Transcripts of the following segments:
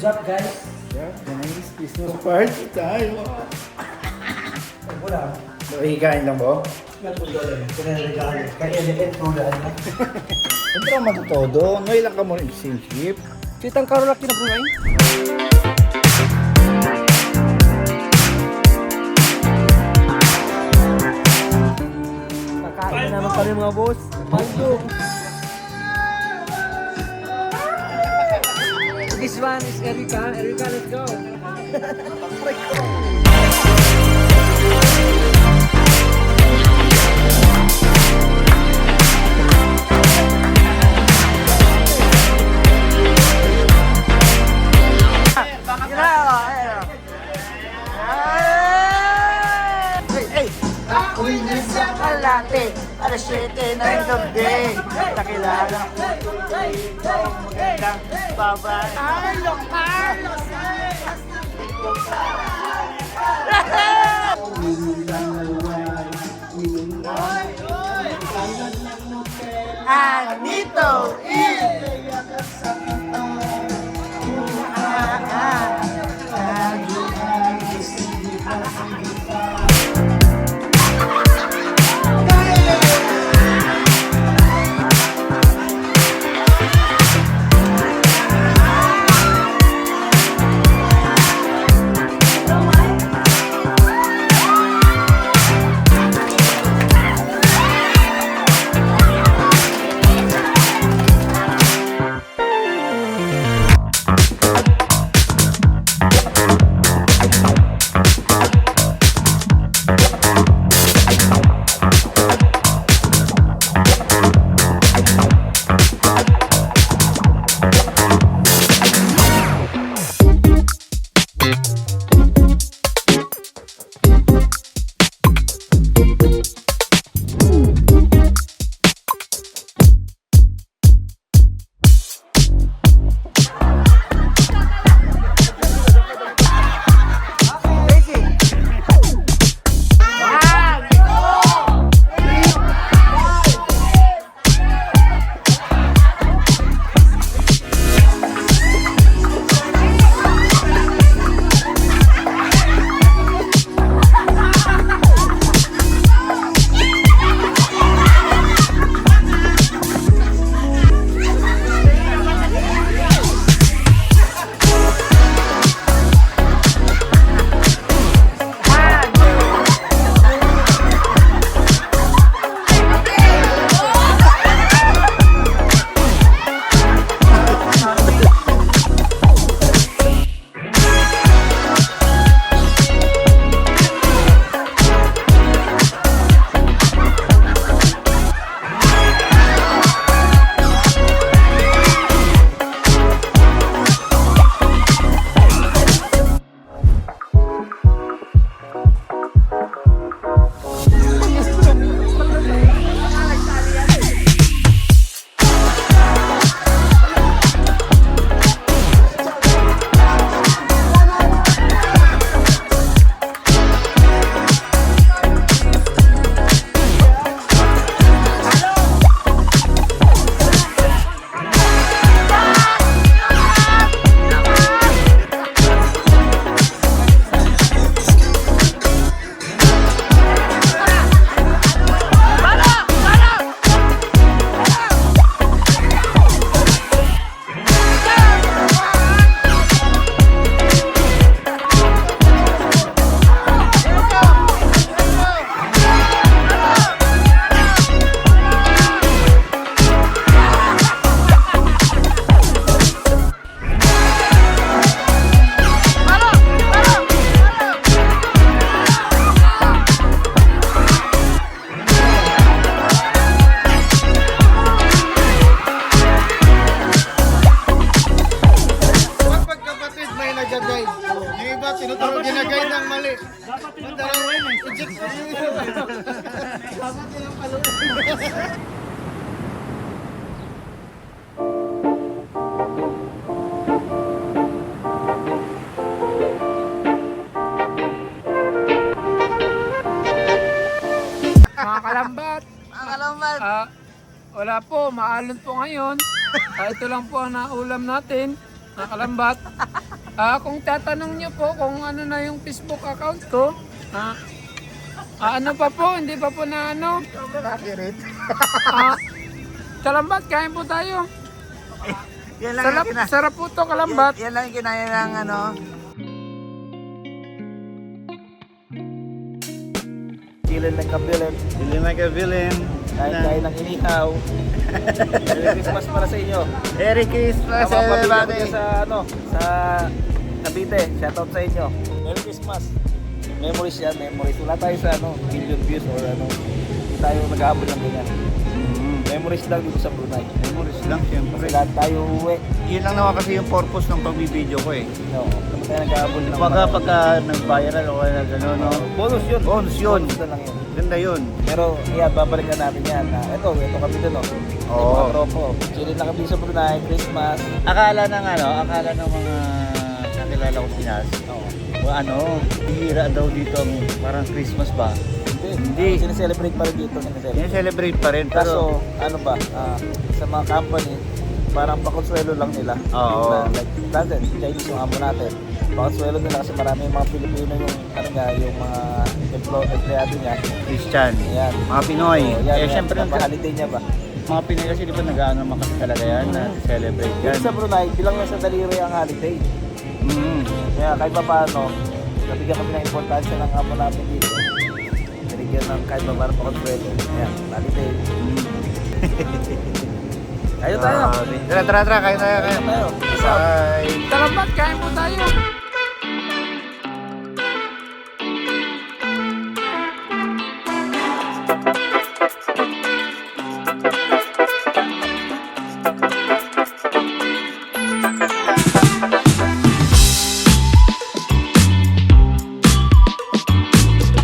up guys? Yeah, guys, Christmas party tayo. Wala. Nakikain lang ba? $1 pinarregalo. Kaya LN tulan na. Siyempre ang matutodo. Ngayon lang ka mo ng exchange gift. Kitang karolak kinabrunay? Kakain na naman kami mga boss. Mango. This one is Erica. Erica, let's go. Ako'y nasa kalate, alas 7 ng gabi. Nakilala ko ito, magandang babae. Carlos! Carlos! Anito! Tinuturo ginagay ng mali. Dapat tinuturo Dapat tinuturo. Mga kalambat. Nakakalambat. Wala po, maalon po ngayon. Ito lang po ang naulam natin. Mga kalambat. Kung tatanong niyo po kung ano na yung Facebook account ko, ano pa po, hindi pa po na ano. Kalambat, kain po tayo. Yan lang yung Sarap po to, kalambat. yan lang yung kinaya ng ano. Chilin lang kabilin. Hindi na ka-villain. Kain ng inihaw. Merry Christmas para sa inyo. Merry Christmas, Mga pamilya ko everybody. dyan sa sa Cavite. Shoutout sa inyo. Merry Christmas. Memories yan, memories. Wala tayo sa billion views or hindi tayo nag-aabot ng ganyan. Memories lang dito sa Brunei. Memories lang, syempre. Kasi lahat tayo uuwi. Yun lang naman kasi yung purpose ng pagbibideo ko eh. No, kami tayo nag-aabot ng Pagka nag-viral o kaya gano'n, no? bonus yun. Bonus yun. Bonus na lang yun. Ganda yun. Pero yan, babalikan natin yan. Ito kami dun, no? Oo. Mga tropo. Chilin lang kami sa Brunei, Christmas. Akala ng mga nakilala ko Pinas. Oo. Bihira daw dito ang parang Christmas ba? Hindi. Sineselebrate pa rin dito. Celebrate pa rin, pero Kaso, sa mga company, parang pakonsuelo lang nila. Oo. Like, natin, Chinese yung amo natin. Pakonsuelo nila kasi marami yung mga Pilipino yung mga empleyado niya. Christian, Yan. mga Pinoy. Syempre, holiday niya ba? mga Pinoy kasi di ba nag-ano naman kasi talaga yan, na celebrate yan. Dito sa Brunei, bilang yan sa daliri ang holiday. Kaya kahit pa paano, nabigyan kami ng importansya ng amo namin dito. Binigyan ng kahit pa paano pakonsuelo. Yan, holiday. Kayo tayo. Tara, kain tayo. Tayo. Bye. Kalambat, kain po tayo.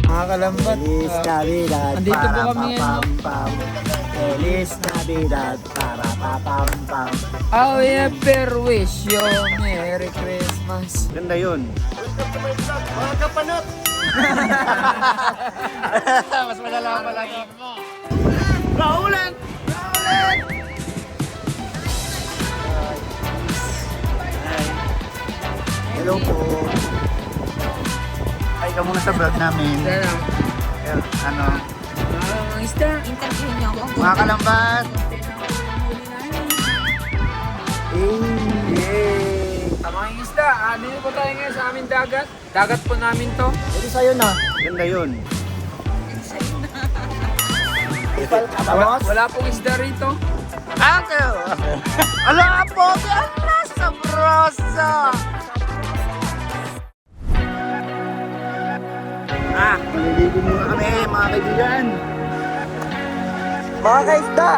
Mga kalambat. Feliz Navidad, Andito po para kami ngayon. papam-pam. Feliz Navidad, para papam-pam. I will ever wish you Merry Christmas. Ganda yun. Mas malala pa lagi mo. Hello po. Ay ka muna sa vlog namin. Sarap. Ano, Ang isda. Interview niyo ako. mga kalambat. Yay! Mga isda, dito po tayo ngayon sa aming dagat. Dagat po namin to. Ito sa'yo na. Ganda yun. Wala pong isda rito. Ala po, ala sabrosa. Maliligo muna kami, mga kaibigan. Mga kaisda!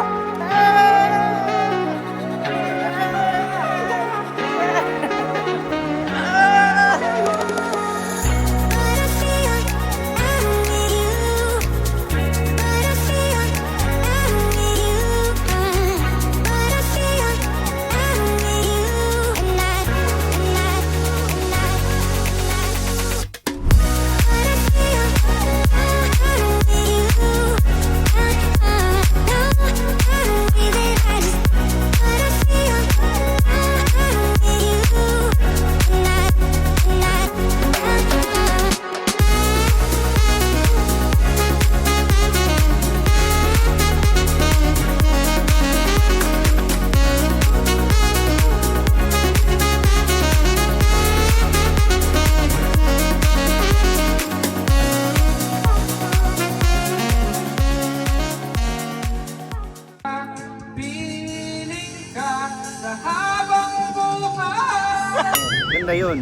Piling ka sa habang buhay. Ganda yun.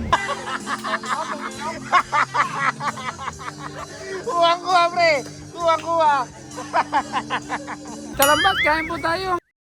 Kuha, pre. Kuha. Kalambat, kain po tayo.